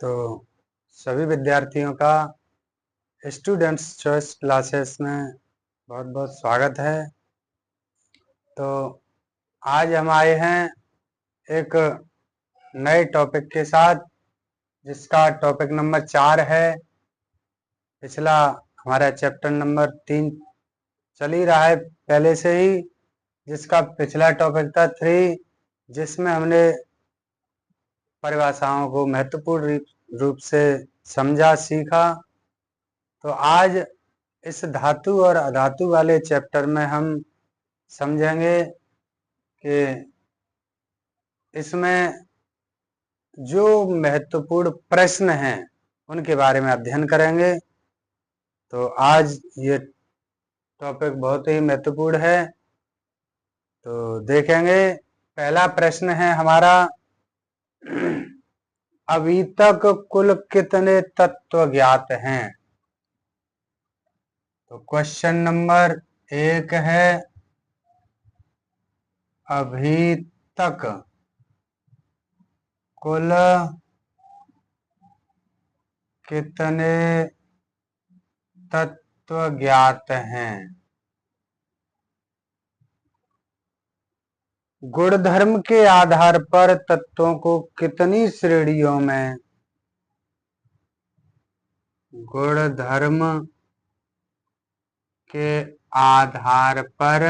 तो सभी विद्यार्थियों का स्टूडेंट्स चॉइस क्लासेस में बहुत बहुत स्वागत है। तो आज हम आए हैं एक नए टॉपिक के साथ, जिसका टॉपिक नंबर 4 है। पिछला हमारा चैप्टर नंबर 3 चल ही रहा है पहले से ही, जिसका पिछला टॉपिक था 3, जिसमें हमने परिभाषाओं को महत्वपूर्ण रूप से समझा, सीखा। तो आज इस धातु और अधातु वाले चैप्टर में हम समझेंगे कि इसमें जो महत्वपूर्ण प्रश्न हैं उनके बारे में अध्ययन करेंगे। तो आज ये टॉपिक बहुत ही महत्वपूर्ण है। तो देखेंगे, पहला प्रश्न है हमारा, अभी तक कुल कितने तत्व ज्ञात हैं? तो क्वेश्चन नंबर 1 है, अभी तक कुल कितने तत्व ज्ञात हैं? गुणधर्म के आधार पर तत्वों को कितनी श्रेणियों में, गुणधर्म के आधार पर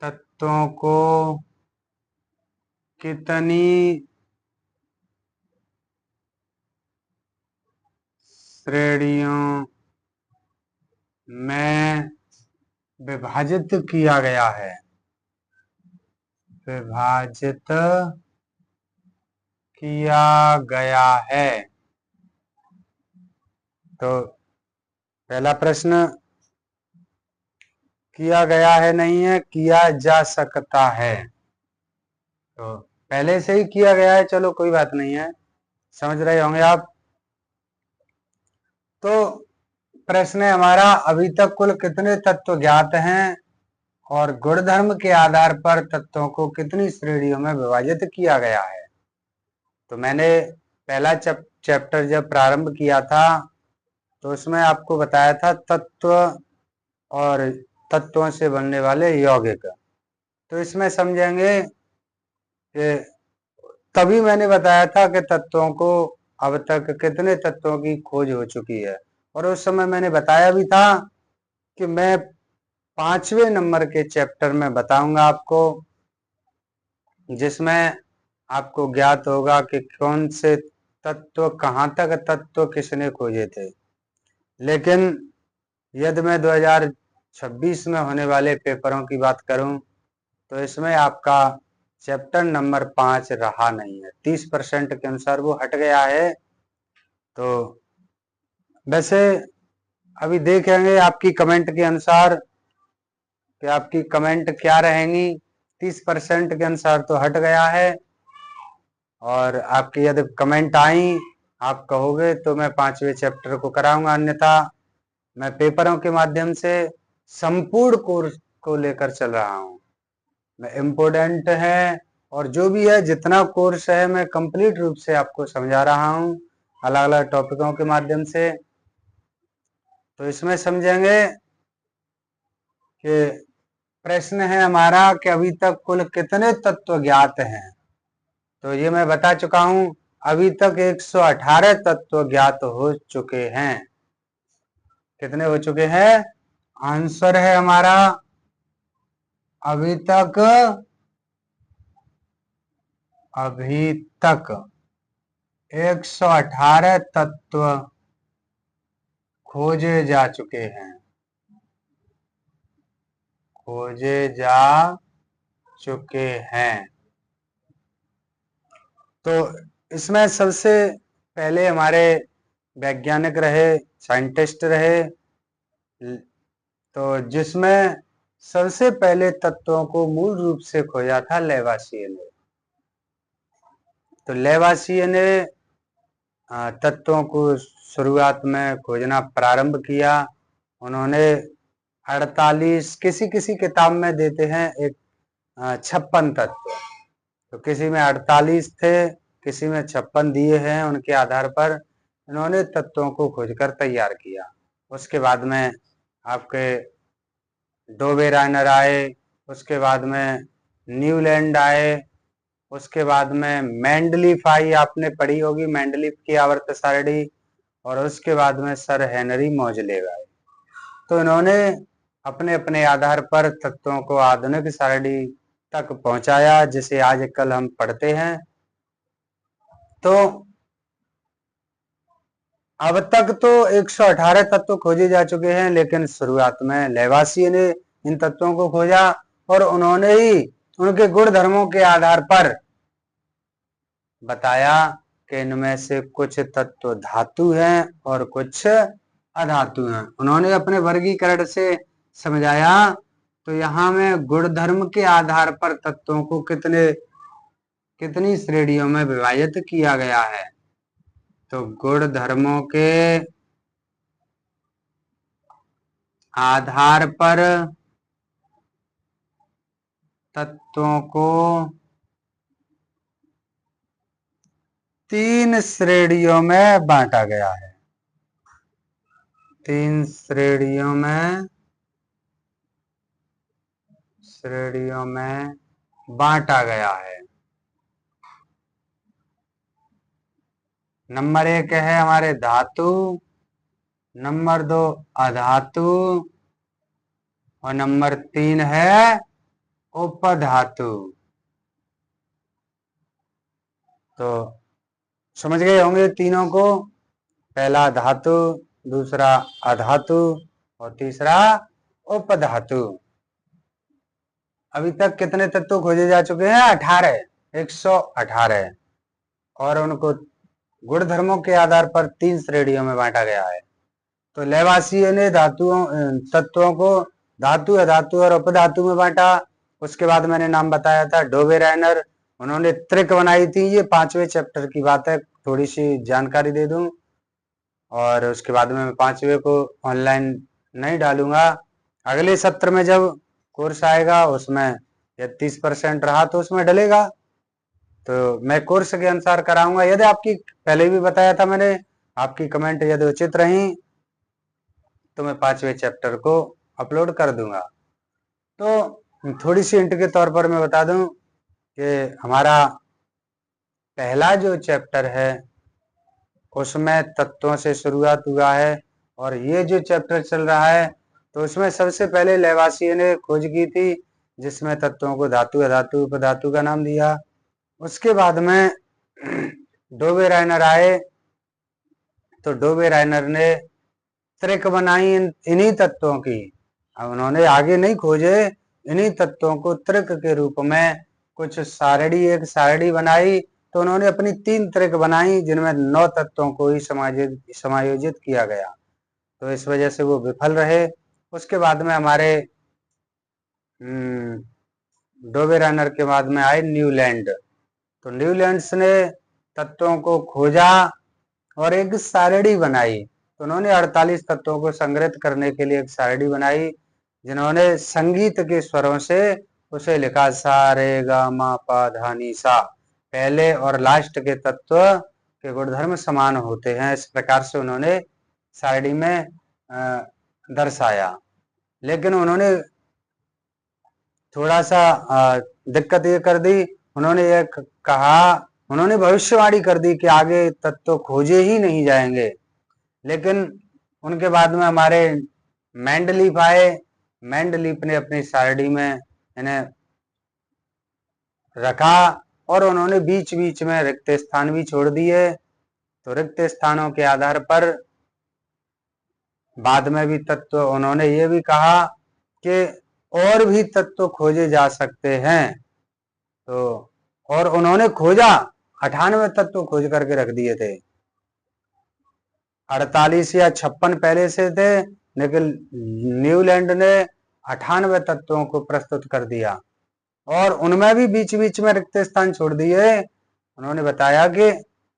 तत्वों को कितनी श्रेणियों में विभाजित किया गया है? विभाजित किया गया है। तो पहला प्रश्न, किया गया है नहीं है, किया जा सकता है। तो पहले से ही किया गया है, चलो कोई बात नहीं है, समझ रहे होंगे आप। तो प्रश्न है हमारा, अभी तक कुल कितने तत्व ज्ञात हैं और गुणधर्म के आधार पर तत्वों को कितनी श्रेणियों में विभाजित किया गया है। तो मैंने पहला चैप्टर जब प्रारंभ किया था तो उसमें आपको बताया था तत्व और तत्वों से बनने वाले यौगिक। तो इसमें समझेंगे कि तभी मैंने बताया था कि तत्वों को अब तक कितने तत्वों की खोज हो चुकी है, और उस समय मैंने बताया भी था कि मैं 5वें नंबर के चैप्टर में बताऊंगा आपको, जिसमें आपको ज्ञात होगा कि कौन से तत्व, कहां तक तत्व किसने खोजे थे। लेकिन यदि मैं 2026 में होने वाले पेपरों की बात करूं तो इसमें आपका चैप्टर नंबर 5 रहा नहीं है, 30% के अनुसार वो हट गया है। तो वैसे अभी देखेंगे आपकी कमेंट के अनुसार कि आपकी कमेंट क्या रहेंगी। 30% के अनुसार तो हट गया है, और आपकी यदि कमेंट आई, आप कहोगे तो मैं 5वें चैप्टर को कराऊंगा, अन्यथा मैं पेपरों के माध्यम से संपूर्ण कोर्स को लेकर चल रहा हूं। मैं इम्पोर्टेंट है और जो भी है, जितना कोर्स है, मैं कंप्लीट रूप से आपको समझा रहा हूं अलग अलग टॉपिकों के माध्यम से। तो इसमें समझेंगे कि प्रश्न है हमारा कि अभी तक कुल कितने तत्व ज्ञात हैं। तो ये मैं बता चुका हूं, अभी तक 118 तत्व ज्ञात हो चुके हैं। कितने हो चुके हैं? आंसर है हमारा, अभी तक 118 तत्व खोजे जा चुके हैं, खोजे जा चुके हैं। तो इसमें सबसे पहले हमारे वैज्ञानिक रहे, साइंटिस्ट रहे, तो जिसमें सबसे पहले तत्वों को मूल रूप से खोजा था लेवासिए ने। तो लेवासिए ने तत्वों को शुरुआत में खोजना प्रारंभ किया। उन्होंने 48, किसी किसी किताब में देते हैं एक 56 तत्व, तो किसी में 48 थे, किसी में 56 दिए हैं, उनके आधार पर इन्होंने तत्वों को खोजकर तैयार किया। उसके बाद में आपके डोबेराइनर आए, उसके बाद में न्यूलैंड आए, उसके बाद में मेंडलीफ आई, आपने पढ़ी होगी मेंडलीफ की आवर्त सारणी, और उसके बाद में सर हेनरी मोजले आए। तो इन्होंने अपने अपने आधार पर तत्वों को आधुनिक सारणी तक पहुंचाया, जिसे आज कल हम पढ़ते हैं। तो अब तक तो 118 तत्व खोजे जा चुके हैं, लेकिन शुरुआत में लेवासिए ने इन तत्वों को खोजा और उन्होंने ही उनके गुण धर्मों के आधार पर बताया कि इनमें से कुछ तत्व धातु हैं और कुछ अधातु हैं। उन्होंने अपने वर्गीकरण से समझाया। तो यहाँ में गुण धर्म के आधार पर तत्वों को कितनी श्रेणियों में विभाजित किया गया है। तो गुण धर्मों के आधार पर तत्वों को 3 श्रेणियों में बांटा गया है। 3 श्रेणियों में बांटा गया है। नंबर 1 है हमारे धातु, नंबर 2 अधातु, और नंबर 3 है उपधातु। तो समझ गए होंगे तीनों को, पहला धातु, दूसरा अधातु और तीसरा उपधातु। अभी तक कितने तत्व खोजे जा चुके हैं? 18, 118, और उनको गुण धर्मों के आधार पर 3 श्रेणियों में बांटा गया है। तो लेवासिए ने तत्वों को धातु, अधातु और उपधातु में बांटा। उसके बाद मैंने नाम बताया था डोबेराइनर, उन्होंने त्रिक बनाई थी। ये 5वें चैप्टर की बात है, थोड़ी सी जानकारी दे दूं, और उसके बाद में मैं 5वें को ऑनलाइन नहीं डालूंगा। अगले सत्र में जब कोर्स आएगा उसमें यदि 30% रहा तो उसमें डलेगा, तो मैं कोर्स के अनुसार कराऊंगा। यदि आपकी, पहले भी बताया था मैंने, आपकी कमेंट यदि उचित रही तो मैं 5वें चैप्टर को अपलोड कर दूंगा। तो थोड़ी सी हिंट के तौर पर मैं बता दूं कि हमारा पहला जो चैप्टर है उसमें तत्वों से शुरुआत हुआ है, और ये जो चैप्टर चल रहा है तो उसमें सबसे पहले लेवासिए ने खोज की थी, जिसमें तत्वों को धातु, अधातु, उपधातु का नाम दिया। उसके बाद में डोबेराइनर आए, तो डोबेराइनर ने त्रिक बनाई इन्हीं तत्वों की। अब उन्होंने आगे नहीं खोजे, इन्हीं तत्वों को त्रिक के रूप में कुछ सारणी, एक सारणी बनाई। तो उन्होंने अपनी 3 त्रिक बनाई, जिनमें 9 तत्वों को ही समायोजित किया गया। तो इस वजह से वो विफल रहे। उसके बाद में हमारे डोबेराइनर के बाद में आए न्यूलैंड। तो न्यूलैंड्स ने तत्वों को खोजा और एक सारणी बनाई। तो उन्होंने 48 तत्वों को संग्रहित करने के लिए एक सारणी बनाई, जिन्होंने संगीत के स्वरों से उसे लिखा, सा रे गा मा पा धा नी सा। पहले और लास्ट के तत्व के गुणधर्म समान होते हैं, इस प्रकार से उन्होंने सारणी में दर्शाया। लेकिन उन्होंने थोड़ा सा दिक्कत ये कर दी, उन्होंने ये कहा, उन्होंने भविष्यवाणी कर दी कि आगे तत्व खोजे ही नहीं जाएंगे। लेकिन उनके बाद में हमारे मेंडलीफ आए। मेंडलीफ ने अपनी सारणी में इन्हें रखा, और उन्होंने बीच बीच में रिक्त स्थान भी छोड़ दिए। तो रिक्त स्थानों के आधार पर बाद में भी तत्व, उन्होंने ये भी कहा कि और भी तत्व खोजे जा सकते हैं। तो और उन्होंने खोजा, 98 तत्व खोज करके रख दिए थे। 48 या 56 पहले से थे, लेकिन न्यूलैंड ने 98 तत्वों को प्रस्तुत कर दिया, और उनमें भी बीच बीच में रिक्त स्थान छोड़ दिए। उन्होंने बताया कि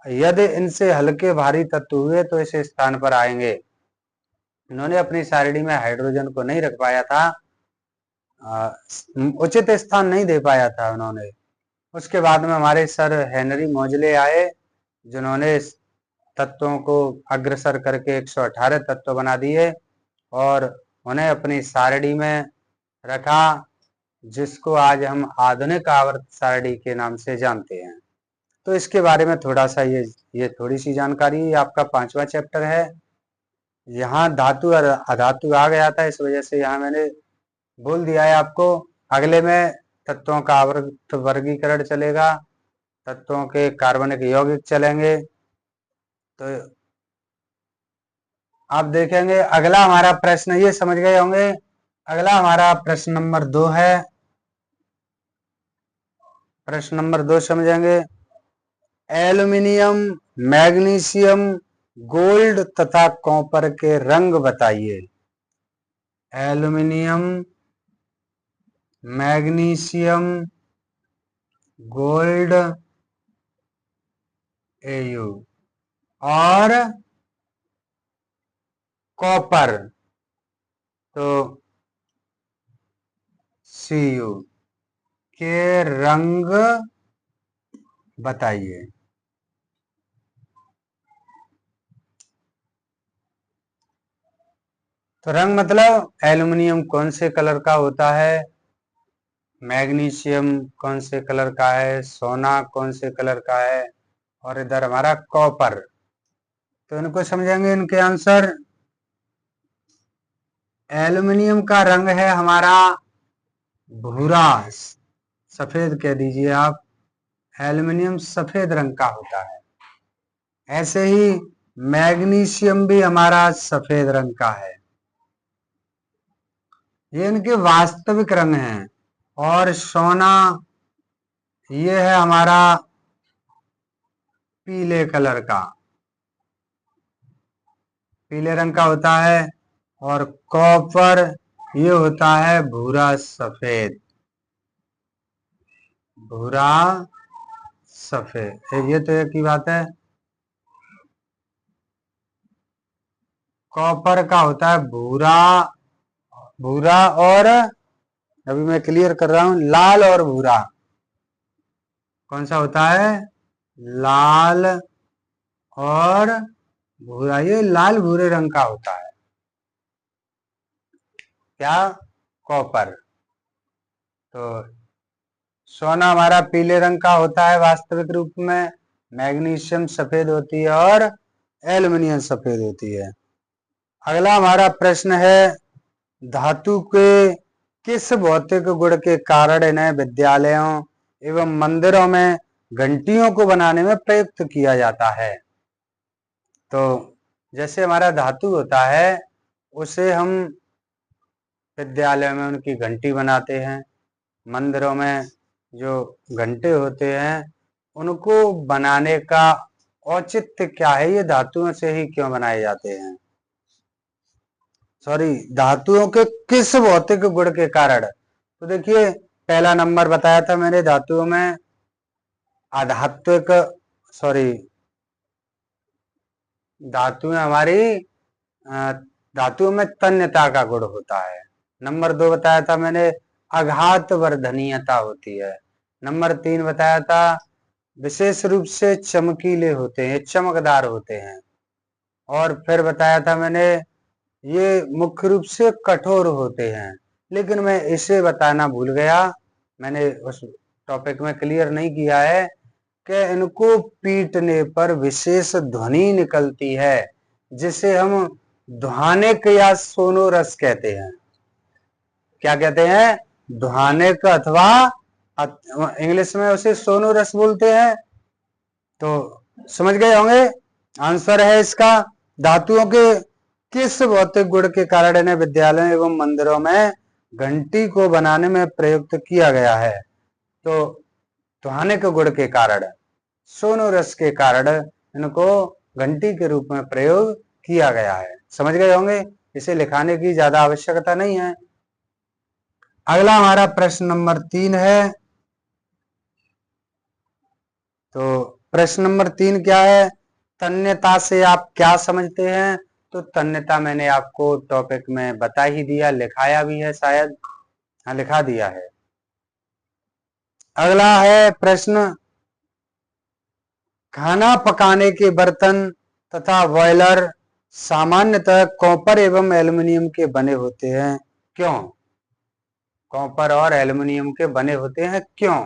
यदि इनसे हल्के भारी तत्व हुए तो इस स्थान पर आएंगे। उन्होंने अपनी सारणी में हाइड्रोजन को नहीं रख पाया था, उचित स्थान नहीं दे पाया था उन्होंने। उसके बाद में हमारे सर हेनरी मोजले आए, जिन्होंने तत्वों को अग्रसर करके 118 तत्व बना दिए और उन्हें अपनी सारणी में रखा, जिसको आज हम आधुनिक आवर्त सारणी के नाम से जानते हैं। तो इसके बारे में थोड़ा सा ये थोड़ी सी जानकारी, आपका 5वां चैप्टर है। यहाँ धातु और अधातु आ गया था, इस वजह से यहाँ मैंने बोल दिया है आपको। अगले में तत्वों का आवर्त वर्गीकरण चलेगा, तत्वों के कार्बनिक यौगिक चलेंगे। तो आप देखेंगे अगला हमारा प्रश्न, ये समझ गए होंगे। अगला हमारा प्रश्न नंबर 2 है। प्रश्न नंबर 2 समझेंगे। एल्युमिनियम, मैग्नीशियम, गोल्ड तथा कॉपर के रंग बताइए। एल्युमिनियम, मैग्नीशियम, गोल्ड Au और कॉपर तो Cu के रंग बताइए। तो रंग मतलब एल्युमिनियम कौन से कलर का होता है, मैग्नीशियम कौन से कलर का है, सोना कौन से कलर का है, और इधर हमारा कॉपर। तो इनको समझेंगे, इनके आंसर। एल्युमिनियम का रंग है हमारा भूरा, सफेद कह दीजिए आप। एल्युमिनियम सफेद रंग का होता है। ऐसे ही मैग्नीशियम भी हमारा सफेद रंग का है। ये इनके वास्तविक रंग हैं। और सोना ये है हमारा पीले कलर का, पीले रंग का होता है। और कॉपर ये होता है भूरा सफेद, भूरा सफेद। ये तो एक ही बात है। कॉपर का होता है भूरा, भूरा और अभी मैं क्लियर कर रहा हूं, लाल और भूरा। कौन सा होता है, लाल और भूरा। ये लाल भूरे रंग का होता है क्या, कॉपर। तो सोना हमारा पीले रंग का होता है वास्तविक रूप में, मैग्नीशियम सफेद होती है और एल्युमिनियम सफेद होती है। अगला हमारा प्रश्न है, धातु के किस भौतिक गुण के कारण इन्हें विद्यालयों एवं मंदिरों में घंटियों को बनाने में प्रयुक्त किया जाता है। तो जैसे हमारा धातु होता है, उसे हम विद्यालय में उनकी घंटी बनाते हैं, मंदिरों में जो घंटे होते हैं उनको बनाने का औचित्य क्या है, ये धातुओं से ही क्यों बनाए जाते हैं। सॉरी, धातुओं के किस भौतिक गुण के कारण। तो देखिए, पहला नंबर बताया था मैंने धातुओं में आधात्विक, सॉरी, धातुएं हमारी धातुओं में तन्यता का गुण होता है। नंबर 2 बताया था मैंने आघात वर्धनीयता होती है। नंबर 3 बताया था विशेष रूप से चमकीले होते हैं, चमकदार होते हैं। और फिर बताया था मैंने ये मुख्य रूप से कठोर होते हैं। लेकिन मैं इसे बताना भूल गया, मैंने उस टॉपिक में क्लियर नहीं किया है कि इनको पीटने पर विशेष ध्वनि निकलती है, जिसे हम ध्वनिक या सोनोरस कहते हैं। क्या कहते हैं, ध्वनिक, अथवा इंग्लिश में उसे सोनोरस बोलते हैं। तो समझ गए होंगे, आंसर है इसका, धातुओं के किस भौतिक गुण के कारण इन्हें विद्यालयों एवं मंदिरों में घंटी को बनाने में प्रयुक्त किया गया है। तो ध्वनिक गुण के कारण, सोनोरस के कारण इनको घंटी के रूप में प्रयोग किया गया है। समझ गए होंगे, इसे लिखाने की ज्यादा आवश्यकता नहीं है। अगला हमारा प्रश्न नंबर 3 है। तो प्रश्न नंबर 3 क्या है, तन्यता से आप क्या समझते हैं। तो तन्यता मैंने आपको टॉपिक में बता ही दिया, लिखाया भी है शायद, हाँ लिखा दिया है। अगला है प्रश्न, खाना पकाने के बर्तन तथा बॉयलर सामान्यतः कॉपर एवं एल्युमिनियम के बने होते हैं, क्यों? कॉपर और एल्युमिनियम के बने होते हैं, क्यों?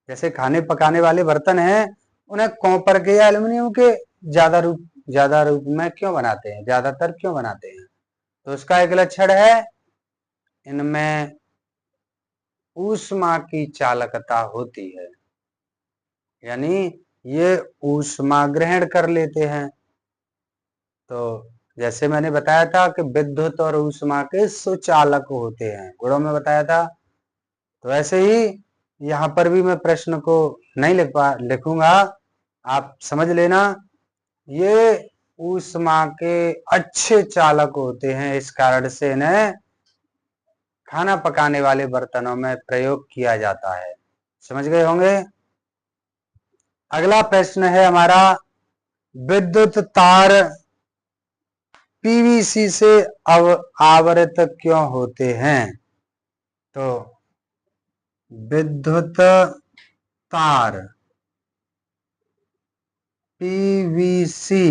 जैसे खाने पकाने वाले बर्तन हैं, उन्हें कॉपर के या एल्युमिनियम के ज्यादा रूप में क्यों बनाते हैं, ज्यादातर क्यों बनाते हैं? तो उसका एक लक्षण है, इनमें ऊष्मा की चालकता होती है, यानी ये ऊष्मा ग्रहण कर लेते हैं। तो जैसे मैंने बताया था कि विद्युत और ऊष्मा के सुचालक होते हैं, गुणों में बताया था। तो ऐसे ही यहाँ पर भी मैं प्रश्न को नहीं लिखूंगा, आप समझ लेना। ये ऊष्मा के अच्छे चालक होते हैं, इस कारण से इन्हें खाना पकाने वाले बर्तनों में प्रयोग किया जाता है। समझ गए होंगे। अगला प्रश्न है हमारा, विद्युत तार पीवीसी से आवृत क्यों होते हैं? तो विद्युत तार पीवीसी,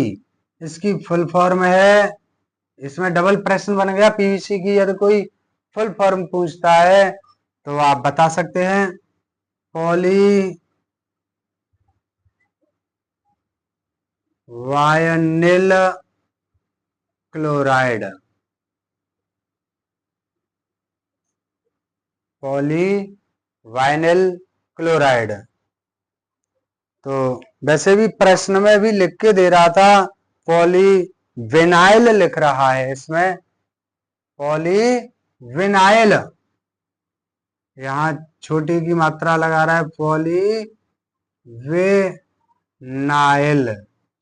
इसकी फुल फॉर्म है, इसमें डबल प्रश्न बन गया। पीवीसी की यदि कोई फुल फॉर्म पूछता है तो आप बता सकते हैं, poly vinyl chloride, poly vinyl chloride. तो वैसे भी प्रश्न में भी लिख के दे रहा था, पॉलीविनाइल लिख रहा है इसमें, पॉलीविनाइल, यहाँ छोटी की मात्रा लगा रहा है, पॉलीविनाइल,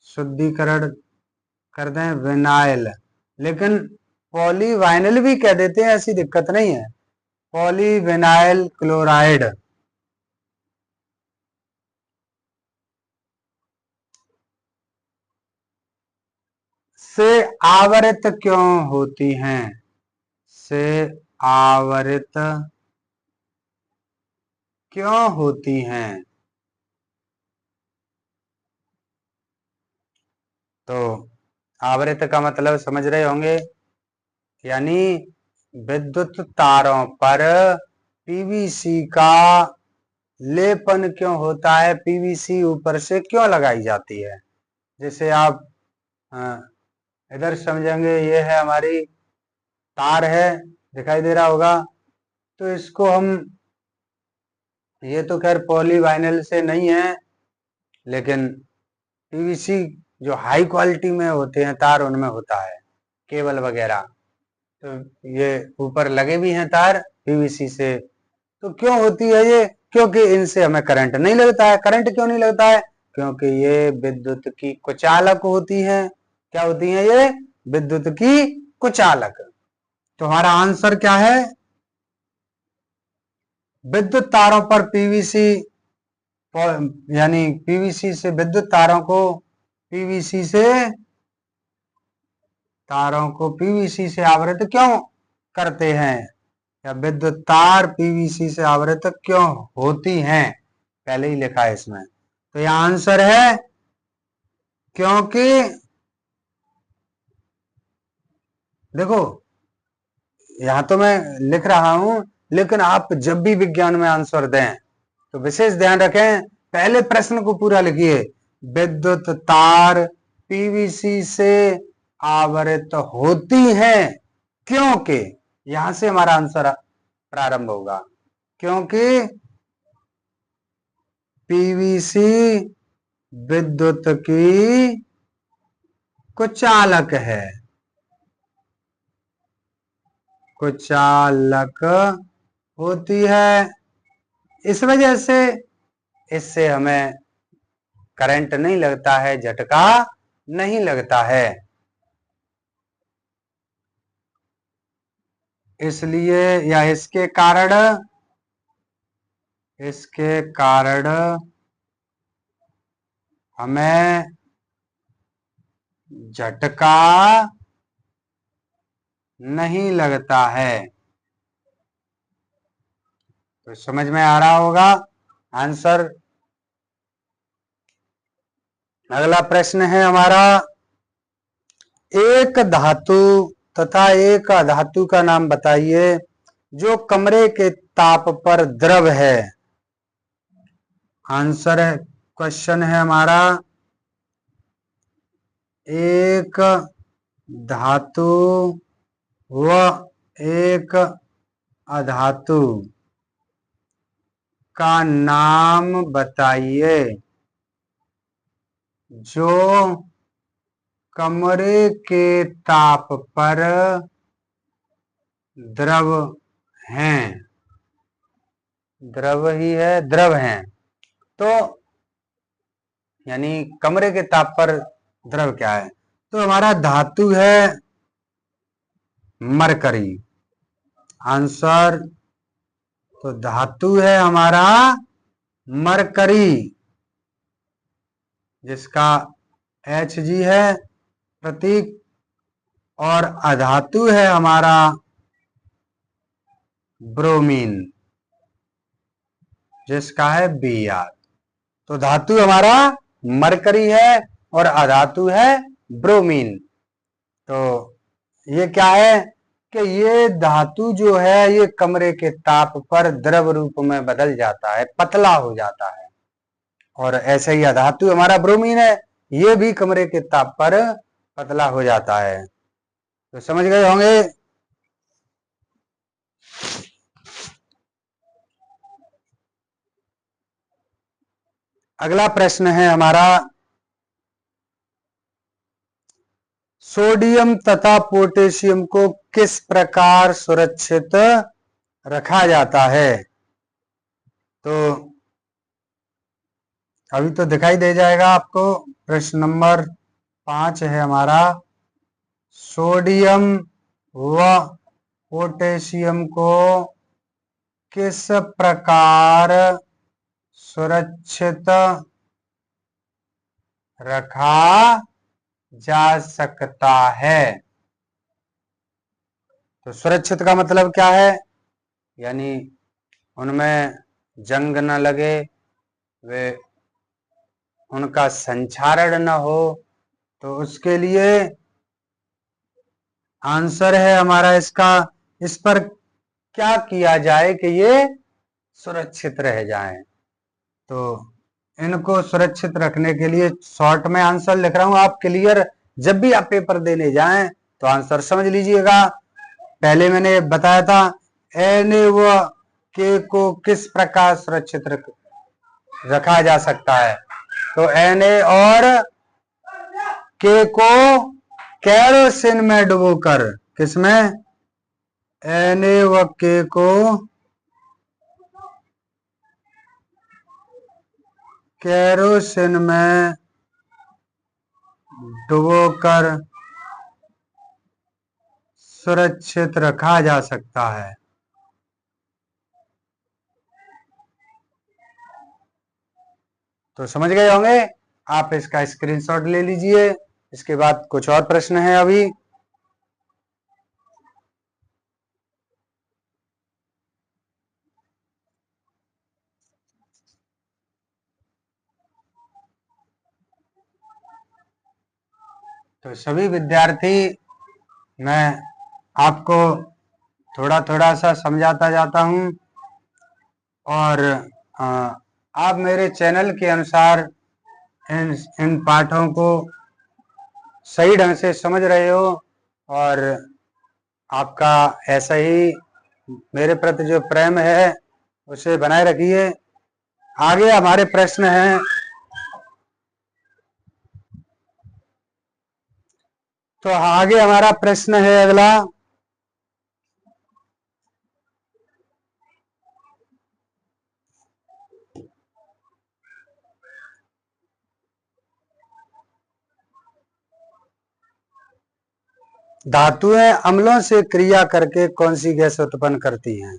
शुद्धिकरण कर दें विनाइल, लेकिन पॉलीवाइनिल भी कह देते हैं, ऐसी दिक्कत नहीं है, पॉलीविनाइल क्लोराइड। से आवृत क्यों होती हैं? से आवृत क्यों होती हैं? तो आवृत का मतलब समझ रहे होंगे, यानी विद्युत तारों पर पीवीसी का लेपन क्यों होता है, पीवीसी ऊपर से क्यों लगाई जाती है। जैसे आप इधर समझेंगे, ये है हमारी तार है, दिखाई दे रहा होगा, तो इसको हम, ये तो खैर पॉलीवाइनिल से नहीं है, लेकिन पीवीसी जो हाई क्वालिटी में होते हैं तार, उनमें होता है, केबल वगैरह, तो ये ऊपर लगे भी हैं तार पीवीसी से। तो क्यों होती है ये? क्योंकि इनसे हमें करंट नहीं लगता है। करंट क्यों नहीं लगता है? क्योंकि ये विद्युत की कुचालक होती हैं। क्या होती हैं ये? विद्युत की कुचालक। तो हमारा आंसर क्या है? विद्युत तारों पर पीवीसी, यानी पीवीसी से विद्युत तारों को, पीवीसी से तारों को पीवीसी से आवृत क्यों करते हैं, या विद्युत तार पीवीसी से आवृत क्यों होती हैं, पहले ही लिखा है इसमें। तो यह आंसर है क्योंकि, देखो यहां तो मैं लिख रहा हूं, लेकिन आप जब भी विज्ञान में आंसर दें तो विशेष ध्यान रखें, पहले प्रश्न को पूरा लिखिए, विद्युत तार पीवीसी से आवृत होती हैं क्योंकि, यहां से हमारा आंसर प्रारंभ होगा, क्योंकि पीवीसी विद्युत की कुचालक है, कुचालक होती है, इस वजह से इससे हमें करंट नहीं लगता है, झटका नहीं लगता है। इसलिए या इसके कारण हमें झटका नहीं लगता है। तो समझ में आ रहा होगा। आंसर। अगला प्रश्न है हमारा, एक धातु तथा एक अधातु का नाम बताइए जो कमरे के ताप पर द्रव है। आंसर है, क्वेश्चन है हमारा, एक धातु व एक अधातु का नाम बताइए जो कमरे के ताप पर द्रव हैं। द्रव ही है, द्रव हैं। तो यानी कमरे के ताप पर द्रव क्या है? तो हमारा धातु है मरकरी। आंसर, तो धातु है हमारा मरकरी, जिसका Hg है प्रतीक, और अधातु है हमारा ब्रोमीन, जिसका है Br। तो धातु हमारा मरकरी है और अधातु है ब्रोमीन। तो ये क्या है कि ये धातु जो है ये कमरे के ताप पर द्रव रूप में बदल जाता है, पतला हो जाता है। और ऐसे ही अधातु हमारा ब्रोमीन है, ये भी कमरे के ताप पर पतला हो जाता है। तो समझ गए होंगे। अगला प्रश्न है हमारा, सोडियम तथा पोटेशियम को किस प्रकार सुरक्षित रखा जाता है? तो अभी तो दिखाई दे जाएगा आपको। प्रश्न नंबर 5 है हमारा, सोडियम व पोटेशियम को किस प्रकार सुरक्षित रखा जा सकता है? तो सुरक्षित का मतलब क्या है? यानी उनमें जंग न लगे, वे उनका संचारण न हो, तो उसके लिए आंसर है हमारा इसका, इस पर क्या किया जाए कि ये सुरक्षित रह जाएं। तो इनको सुरक्षित रखने के लिए शॉर्ट में आंसर लिख रहा हूं, आप क्लियर जब भी आप पेपर देने जाएं तो आंसर समझ लीजिएगा। पहले मैंने बताया था Na व K को किस प्रकार सुरक्षित रखा जा सकता है। तो Na और K को केरोसिन में डुबोकर, किसमें? Na व K को केरोसिन में डुबोकर सुरक्षित रखा जा सकता है। तो समझ गए होंगे। आप इसका स्क्रीनशॉट ले लीजिए। इसके बाद कुछ और प्रश्न है अभी। तो सभी विद्यार्थी, मैं आपको थोड़ा थोड़ा सा समझाता जाता हूं, और आप मेरे चैनल के अनुसार इन पाठों को सही ढंग से समझ रहे हो, और आपका ऐसा ही मेरे प्रति जो प्रेम है उसे बनाए रखिए। आगे हमारे प्रश्न हैं। तो आगे हमारा प्रश्न है अगला, धातुएं अम्लों से क्रिया करके कौन सी गैस उत्पन्न करती हैं?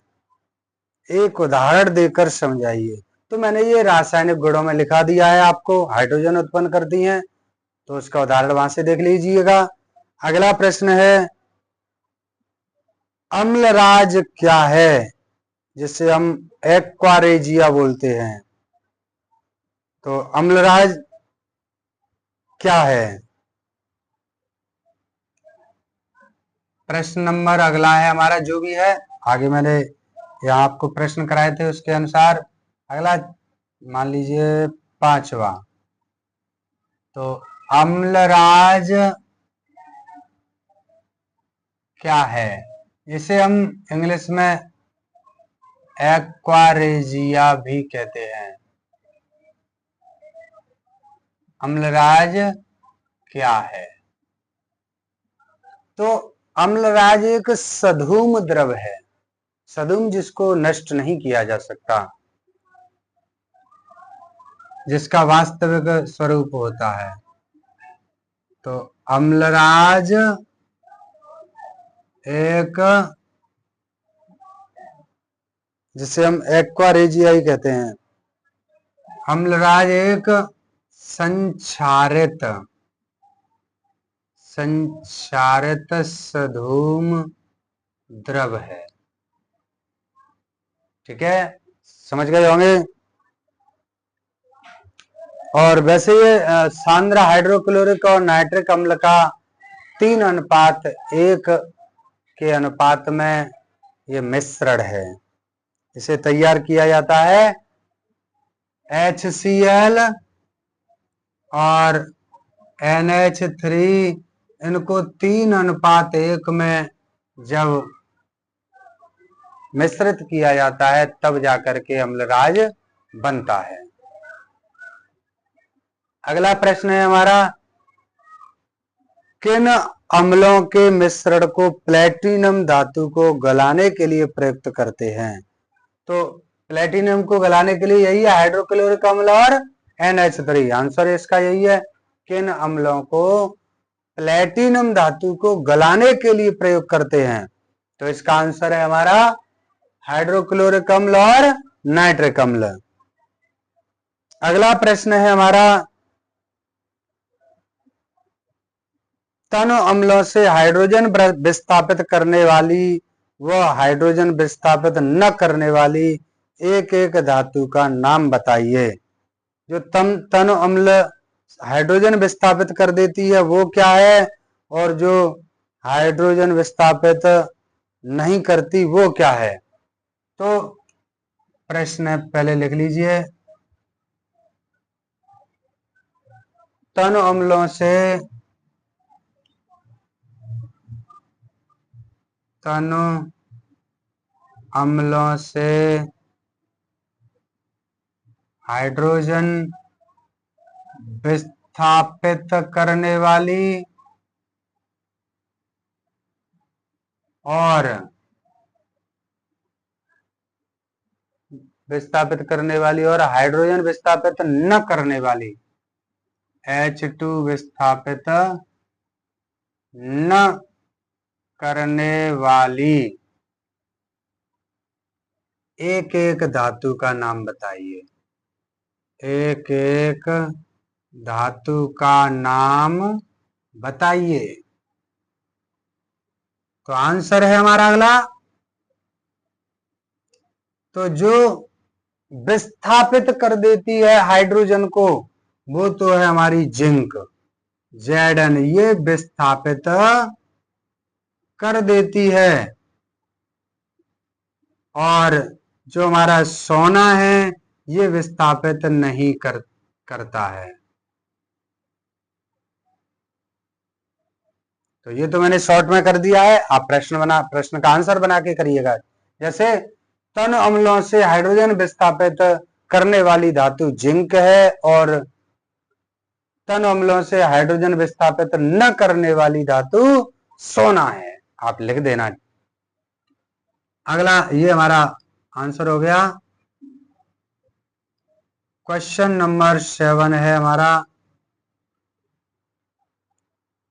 एक उदाहरण देकर समझाइए। तो मैंने ये रासायनिक गुणों में लिखा दिया है आपको, हाइड्रोजन उत्पन्न करती हैं, तो उसका उदाहरण वहां से देख लीजिएगा। अगला प्रश्न है, अम्लराज क्या है जिसे हम एक्वारेजिया बोलते हैं? तो अम्लराज क्या है? प्रश्न नंबर अगला है हमारा, जो भी है आगे मैंने यहाँ आपको प्रश्न कराए थे उसके अनुसार अगला मान लीजिए 5वां। तो अम्लराज क्या है? इसे हम इंग्लिश में एक्वारेजिया भी कहते हैं। अम्लराज क्या है? तो अम्लराज एक सधूम द्रव है, सधूम जिसको नष्ट नहीं किया जा सकता, जिसका वास्तविक स्वरूप होता है। तो अम्लराज एक, जिसे हम एक्वारेजिया ही कहते हैं, अम्लराज एक संक्षारित सधूम द्रव है। ठीक है, समझ गए होंगे। और वैसे ये सांद्र हाइड्रोक्लोरिक और नाइट्रिक अम्ल का 3:1 के अनुपात में ये मिश्रण है। इसे तैयार किया जाता है HCl और NH3, इनको 3:1 में जब मिश्रित किया जाता है तब जाकर के अम्लराज बनता है। अगला प्रश्न है हमारा, किन अम्लों के मिश्रण को प्लेटिनम धातु को गलाने के लिए प्रयुक्त करते हैं? तो प्लेटिनम को गलाने के लिए यही है, हाइड्रोक्लोरिक अम्ल और NH3। आंसर इसका यही है, किन अम्लों को प्लेटिनम धातु को गलाने के लिए प्रयोग करते हैं? तो इसका आंसर है हमारा हाइड्रोक्लोरिक अम्ल और नाइट्रिक अम्ल। अगला प्रश्न है हमारा, तनु अम्लों से हाइड्रोजन विस्थापित करने वाली व हाइड्रोजन विस्थापित न करने वाली एक एक धातु का नाम बताइए। जो तनु अम्ल हाइड्रोजन विस्थापित कर देती है वो क्या है, और जो हाइड्रोजन विस्थापित नहीं करती वो क्या है? तो प्रश्न पहले लिख लीजिए, तनु अम्लों से हाइड्रोजन विस्थापित करने वाली और हाइड्रोजन विस्थापित न करने वाली, H2 विस्थापित न करने वाली एक एक धातु का नाम बताइए। एक एक धातु का नाम बताइए। तो आंसर है हमारा अगला, तो जो विस्थापित कर देती है हाइड्रोजन को वो तो है हमारी जिंक, Zn। ये विस्थापित कर देती है, और जो हमारा सोना है ये विस्थापित नहीं करता है। तो ये तो मैंने शॉर्ट में कर दिया है, आप प्रश्न का आंसर बना के करिएगा। जैसे तनु अम्लों से हाइड्रोजन विस्थापित करने वाली धातु जिंक है और तनु अम्लों से हाइड्रोजन विस्थापित न करने वाली धातु सोना है, आप लिख देना। अगला ये हमारा आंसर हो गया। क्वेश्चन नंबर 7 है हमारा,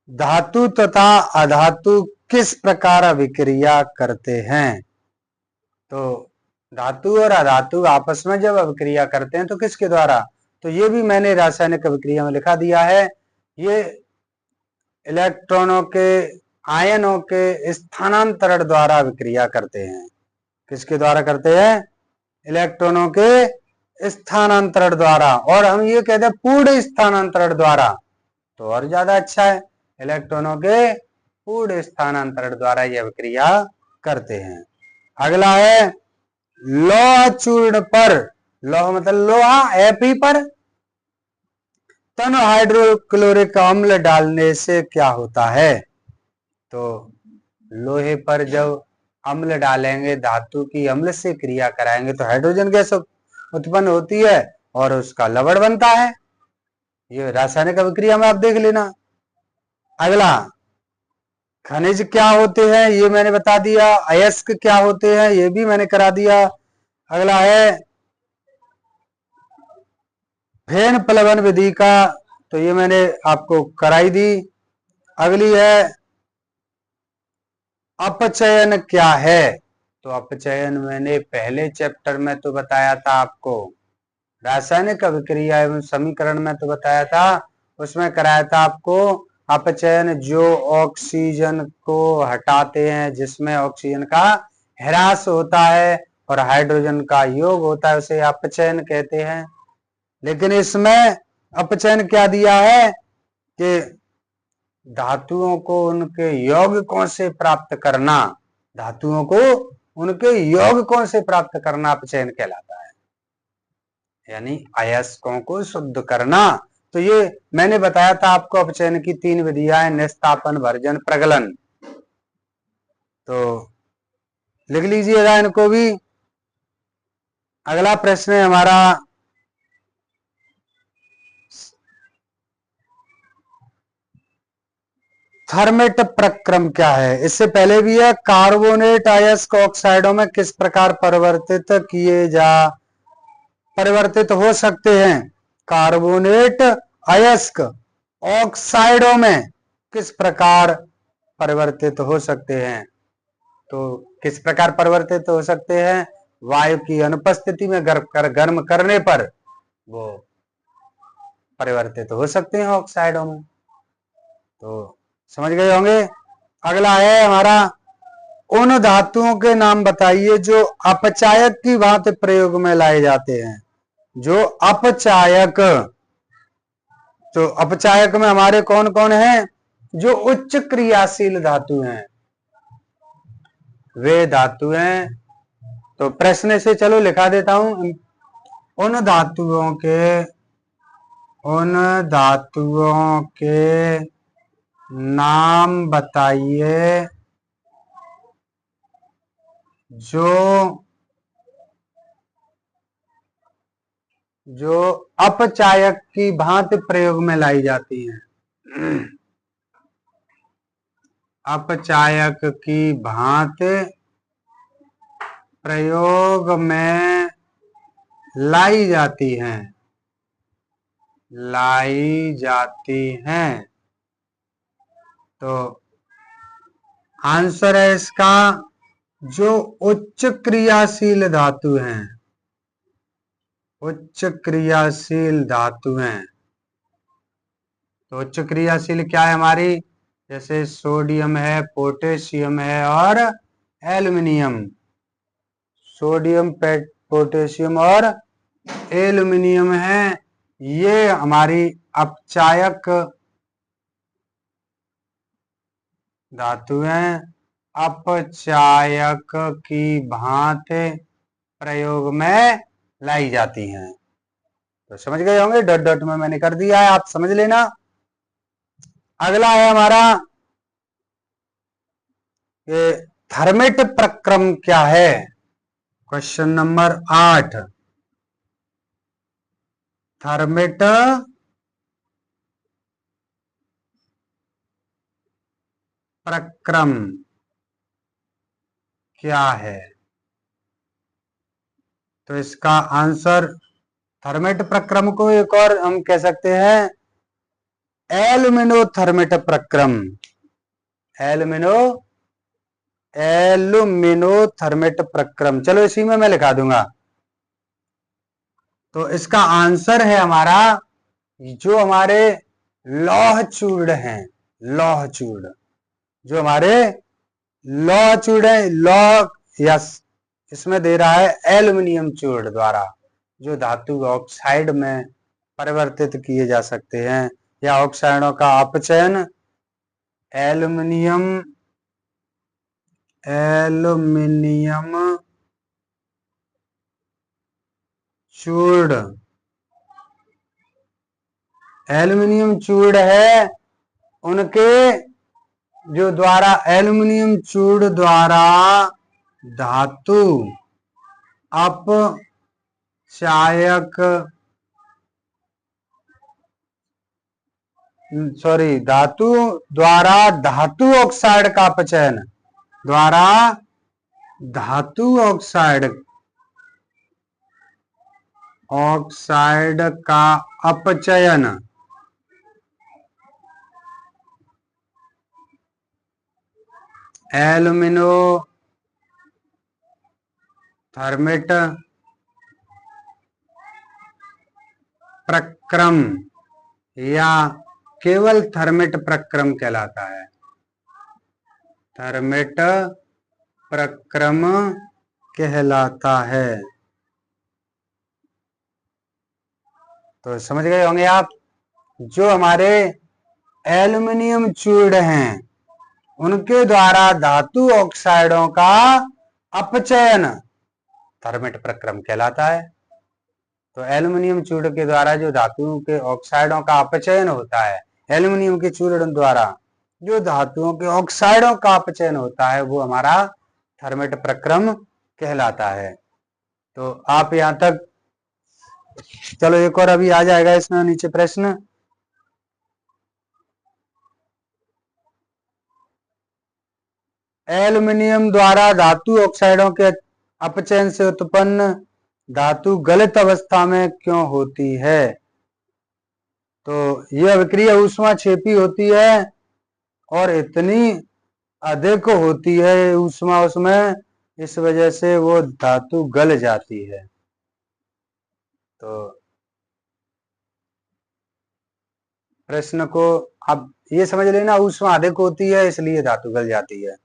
धातु तथा अधातु किस प्रकार अभिक्रिया करते हैं? तो धातु और अधातु आपस में जब अभिक्रिया करते हैं तो किसके द्वारा? तो ये भी मैंने रासायनिक अभिक्रिया में लिखा दिया है। ये इलेक्ट्रॉनों के आयनों के स्थानांतरण द्वारा अभिक्रिया करते हैं। किसके द्वारा करते हैं? इलेक्ट्रॉनों के स्थानांतरण द्वारा, और हम ये कहते हैं पूर्ण स्थानांतरण द्वारा, तो और ज्यादा अच्छा है। इलेक्ट्रॉनों के पूर्ण स्थानांतरण द्वारा यह अभिक्रिया करते हैं। अगला है लोह चूर्ण पर, लोह मतलब लोहा, Fe पर तन हाइड्रोक्लोरिक अम्ल डालने से क्या होता है? तो लोहे पर जब अम्ल डालेंगे, धातु की अम्ल से क्रिया कराएंगे तो हाइड्रोजन गैस उत्पन्न होती है और उसका लवण बनता है। ये रासायनिक अभिक्रिया में आप देख लेना। अगला खनिज क्या होते हैं ये मैंने बता दिया, अयस्क क्या होते हैं ये भी मैंने करा दिया। अगला है फेन प्लवन विधि का, तो ये मैंने आपको कराई दी। अगली है अपचयन क्या है? तो अपचयन मैंने पहले चैप्टर में तो बताया था आपको, रासायनिक अभिक्रिया एवं समीकरण में तो बताया था, उसमें कराया था आपको अपचयन, जो ऑक्सीजन को हटाते हैं, जिसमें ऑक्सीजन का ह्रास होता है और हाइड्रोजन का योग होता है, उसे अपचयन कहते हैं। लेकिन इसमें अपचयन क्या दिया है कि धातुओं को उनके यौगिकों से प्राप्त करना, धातुओं को उनके यौगिकों से प्राप्त करना अपचयन कहलाता है, यानी अयस्कों को शुद्ध करना। तो ये मैंने बताया था आपको अपचयन की 3 विधियां, निस्तापन, भर्जन, प्रगलन। तो लिख लीजिएगा इनको भी। अगला प्रश्न है हमारा थर्मेट प्रक्रम क्या है? इससे पहले भी है, कार्बोनेट अयस्क ऑक्साइडों में किस प्रकार परिवर्तित हो सकते हैं? कार्बोनेट अयस्क ऑक्साइडों में किस प्रकार परिवर्तित हो सकते हैं? तो किस प्रकार परिवर्तित हो सकते हैं? वायु की अनुपस्थिति में गर्म करने पर वो परिवर्तित हो सकते हैं ऑक्साइडों में। तो समझ गए होंगे। अगला है हमारा उन धातुओं के नाम बताइए जो अपचायक की भांति प्रयोग में लाए जाते हैं। जो अपचायक, तो अपचायक में हमारे कौन कौन हैं? जो उच्च क्रियाशील धातु हैं, वे धातु हैं। तो प्रश्न से चलो लिखा देता हूं, उन धातुओं के नाम बताइए जो अपचायक की भांति प्रयोग में लाई जाती हैं। अपचायक की भांति प्रयोग में लाई जाती हैं। तो आंसर है इसका जो उच्च क्रियाशील धातु हैं, उच्च क्रियाशील धातु हैं। तो उच्च क्रियाशील क्या है हमारी? जैसे सोडियम है, पोटेशियम है और एल्युमिनियम। सोडियम, पोटेशियम और एल्युमिनियम है, ये हमारी अपचायक धातु हैं, अपचायक की भांति प्रयोग में लाई जाती हैं। तो समझ गए होंगे, डॉट डॉट में मैंने कर दिया है, आप समझ लेना। अगला है हमारा ये थर्मेट प्रक्रम क्या है? क्वेश्चन नंबर 8, थर्मेट प्रक्रम क्या है? तो इसका आंसर, थर्मेट प्रक्रम को एक और हम कह सकते हैं एल्यूमिनोथर्मेट प्रक्रम। एल्यूमिनोथर्मेट प्रक्रम, चलो इसी में मैं लिखा दूंगा। तो इसका आंसर है हमारा जो हमारे लौह चूर्ण हैं, लौह चूर्ण, जो हमारे लौह चूर्ण है, लौह, यस, इसमें दे रहा है एल्युमिनियम चूर्ण द्वारा, जो धातु ऑक्साइड में परिवर्तित किए जा सकते हैं, या ऑक्साइडों का अपचयन एल्युमिनियम चूर्ण एल्युमिनियम चूर्ण है, उनके जो द्वारा एल्युमिनियम चूर्ण द्वारा धातु अपचायक धातु द्वारा धातु ऑक्साइड का अपचयन द्वारा धातु ऑक्साइड का अपचयन एल्यूमिनो थर्मिट प्रक्रम या केवल थर्मिट प्रक्रम कहलाता है। थर्मिट प्रक्रम कहलाता है। तो समझ गए होंगे आप, जो हमारे एल्युमिनियम चूर्ण हैं उनके द्वारा धातु ऑक्साइडों का अपचयन थर्मिट प्रक्रम कहलाता है। तो एल्युमिनियम चूर्ण के द्वारा जो धातुओं के ऑक्साइडों का अपचयन होता है, एल्युमिनियम के चूर्ण द्वारा जो धातुओं के ऑक्साइडों का अपचयन होता है, वो हमारा थर्मिट प्रक्रम कहलाता है। तो आप यहां तक चलो, एक और अभी आ जाएगा इसमें नीचे प्रश्न। एल्युमिनियम द्वारा धातु ऑक्साइडों के अपचयन से उत्पन्न धातु गलित अवस्था में क्यों होती है? तो यह अभिक्रिया ऊष्मा छेपी होती है और इतनी अधिक होती है ऊष्मा उसमें, इस वजह से वो धातु गल जाती है। तो प्रश्न को आप ये समझ लेना, ऊष्मा अधिक होती है इसलिए धातु गल जाती है।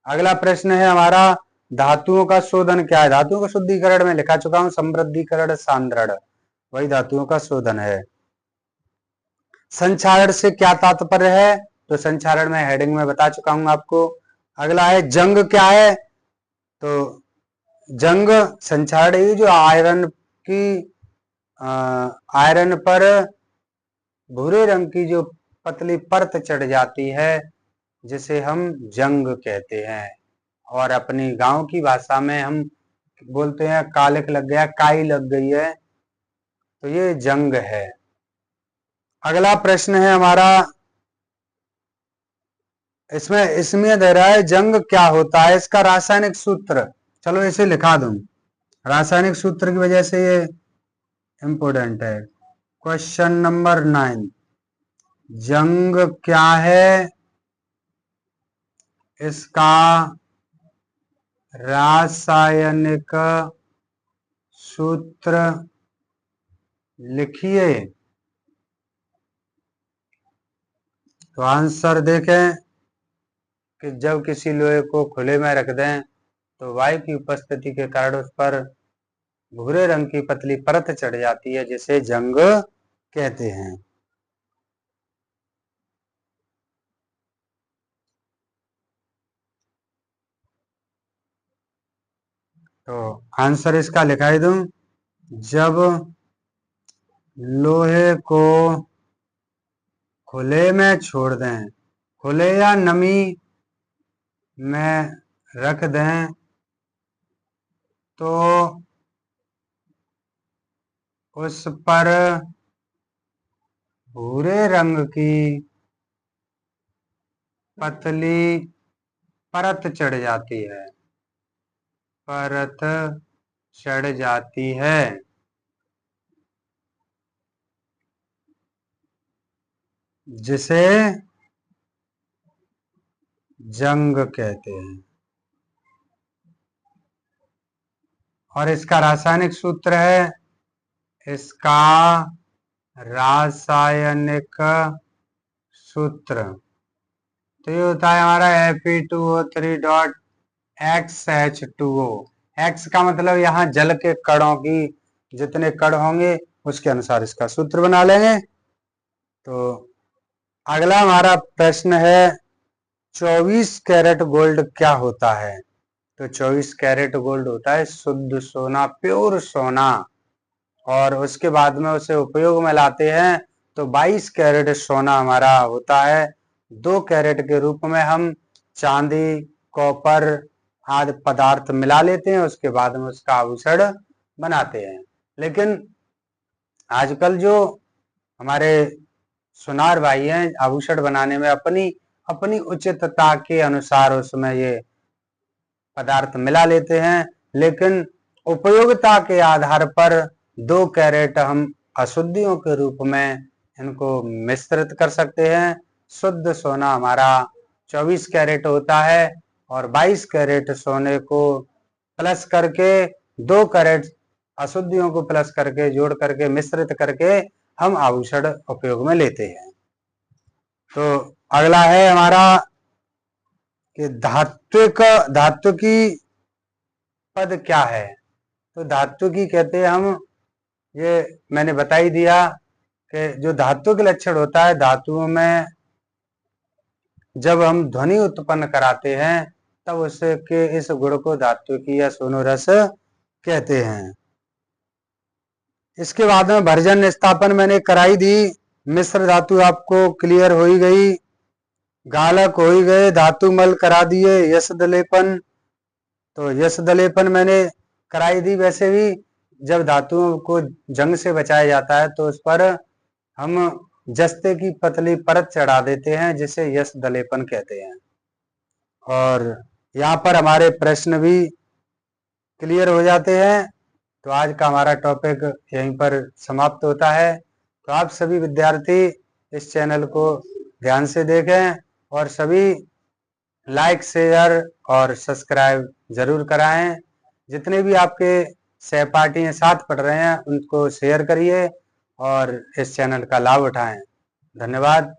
अगला प्रश्न है हमारा, धातुओं का शोधन क्या है? धातुओं का शुद्धिकरण में लिखा चुका हूं, समृद्धिकरण, सांद्रण, वही धातुओं का शोधन है। संक्षारण से क्या तात्पर्य है? तो संक्षारण में हेडिंग में बता चुका हूं आपको। अगला है जंग क्या है? तो जंग संक्षारण जो आयरन पर भूरे रंग की जो पतली परत चढ़ जाती है, जिसे हम जंग कहते हैं, और अपनी गांव की भाषा में हम बोलते हैं कालिख लग गया, काई लग गई है, तो ये जंग है। अगला प्रश्न है हमारा, इसमें दे रहा है जंग क्या होता है, इसका रासायनिक सूत्र। चलो इसे लिखा दूं, रासायनिक सूत्र की वजह से ये इंपोर्टेंट है। क्वेश्चन नंबर 9, जंग क्या है, इसका रासायनिक सूत्र लिखिए। तो आंसर देखें कि जब किसी लोहे को खुले में रख दें तो वायु की उपस्थिति के कारण उस पर भूरे रंग की पतली परत चढ़ जाती है, जिसे जंग कहते हैं। तो आंसर इसका लिखाई दूं, जब लोहे को खुले में छोड़ दें, खुले या नमी में रख दें, तो उस पर भूरे रंग की पतली परत चढ़ जाती है, परत चढ़ जाती है, जिसे जंग कहते हैं। और इसका रासायनिक सूत्र है, इसका रासायनिक सूत्र तो ये होता है हमारा Fe2O3.XH2O। X का मतलब यहाँ जल के कणों की जितने कण होंगे उसके अनुसार इसका सूत्र बना लेंगे। तो अगला हमारा प्रश्न है 24 कैरेट गोल्ड क्या होता है। तो 24 कैरेट गोल्ड होता है शुद्ध सोना, प्योर सोना। और उसके बाद में उसे उपयोग में लाते हैं तो 22 कैरेट सोना हमारा होता है। 2 कैरेट के रूप में हम चांदी, कॉपर आदि पदार्थ मिला लेते हैं, उसके बाद में उसका आभूषण बनाते हैं। लेकिन आजकल जो हमारे सुनार भाई हैं आभूषण बनाने में अपनी उचितता के अनुसार उसमें ये पदार्थ मिला लेते हैं, लेकिन उपयोगिता के आधार पर 2 कैरेट हम अशुद्धियों के रूप में इनको मिश्रित कर सकते हैं। शुद्ध सोना हमारा 24 कैरेट होता है और 22 कैरेट सोने को प्लस करके 2 कैरेट अशुद्धियों को प्लस करके जोड़ करके मिश्रित करके हम आभूषण उपयोग में लेते हैं। तो अगला है हमारा कि धातु की पद क्या है। तो धातु की कहते हैं हम, ये मैंने बता ही दिया कि जो धातु के लक्षण होता है, धातुओं में जब हम ध्वनि उत्पन्न कराते हैं तब उसके इस गुण को धातु की या सोनोरस कहते हैं। इसके बाद में भर्जन स्थापन मैंने कराई दी। मिश्र धातु आपको क्लियर हो ही गई, गालक हो ही गए, धातु मल करा दिए, यश दलेपन। तो यश दलेपन मैंने कराई दी। वैसे भी जब धातुओं को जंग से बचाया जाता है तो उस पर हम जस्ते की पतली परत चढ़ा देते हैं, जिसे यश दलेपन कहते हैं। और यहाँ पर हमारे प्रश्न भी क्लियर हो जाते हैं। तो आज का हमारा टॉपिक यहीं पर समाप्त होता है। तो आप सभी विद्यार्थी इस चैनल को ध्यान से देखें और सभी लाइक, शेयर और सब्सक्राइब जरूर कराएं। जितने भी आपके सहपाठी हैं, साथ पढ़ रहे हैं, उनको शेयर करिए और इस चैनल का लाभ उठाएं। धन्यवाद।